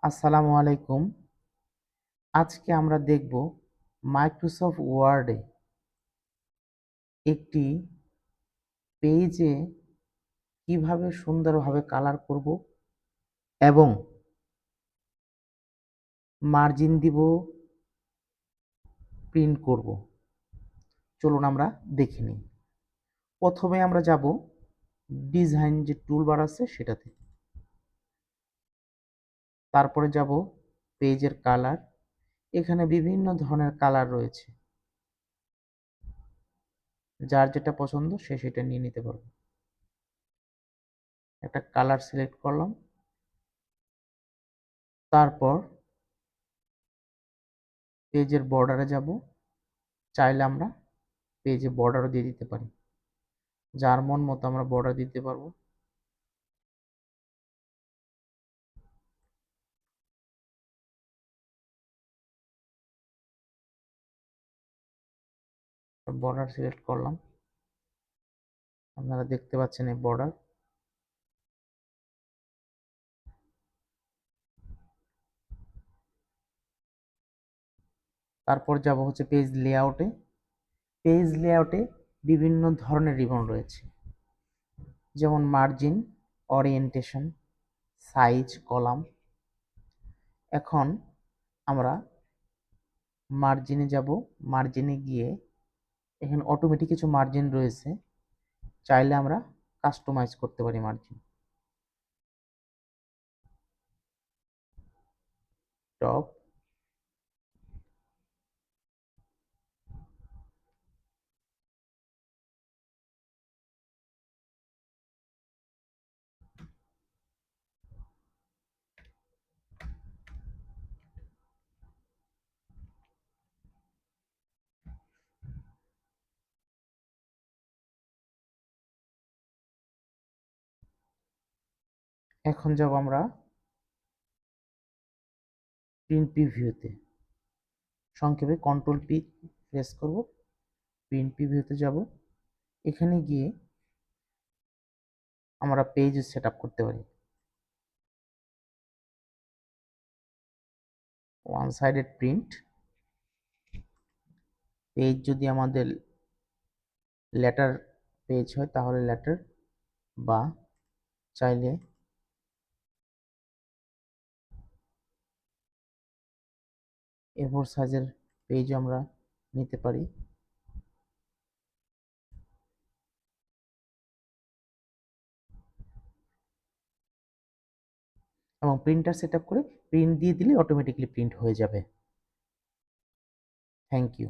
আসসালামু আলাইকুম। আজকে আমরা দেখব মাইক্রোসফট ওয়ার্ডে একটি পেজে কিভাবে সুন্দরভাবে কালার করব এবং মার্জিন দিব, প্রিন্ট করব। চলুন আমরা দেখে নিই। প্রথমে আমরা যাব ডিজাইন যে টুলবার আছে সেটাতে। তারপরে যাব পেজের কালার। এখানে বিভিন্ন ধরনের কালার রয়েছে, যার যেটা পছন্দ সে সেটা নিয়ে নিতে পারবে। একটা কালার সিলেক্ট করলাম, তারপর পেজের বর্ডারে যাব। চাইলে আমরা পেজে বর্ডারও দিয়ে দিতে পারি, যার মন মতো আমরা বর্ডার দিতে পারবো। বর্ডার সিলেক্ট করলাম, আপনারা দেখতে পাচ্ছেন এই বর্ডার। তারপর যাব হচ্ছে পেজ লেআউটে। পেজ লেআউটে বিভিন্ন ধরনের রিবন রয়েছে, যেমন মার্জিন, ওরিয়েন্টেশন, সাইজ, কলাম। এখন আমরা মার্জিনে যাব। মার্জিনে গিয়ে এখানে অটোমেটিক কিছু মার্জিন রয়েছে, চাইলে আমরা কাস্টমাইজ করতে পারি মার্জিন। টপ, এখন যাব আমরা প্রিন্ট প্রিভিউতে। সংক্ষেপে কন্ট্রোল পি প্রেস করব, প্রিন্ট প্রিভিউতে যাব। এখানে গিয়ে আমরা পেজ সেট আপ করতে পারি। One sided print. পেজ যদি আমাদের লেটার পেজ হয় তাহলে লেটার, বা চাইলে A4 সাইজের পেজ আমরা নিতে পারি। এবং প্রিন্টার সেট আপ করে প্রিন্ট দিয়ে দিলে অটোমেটিকলি প্রিন্ট হয়ে যাবে। Thank you.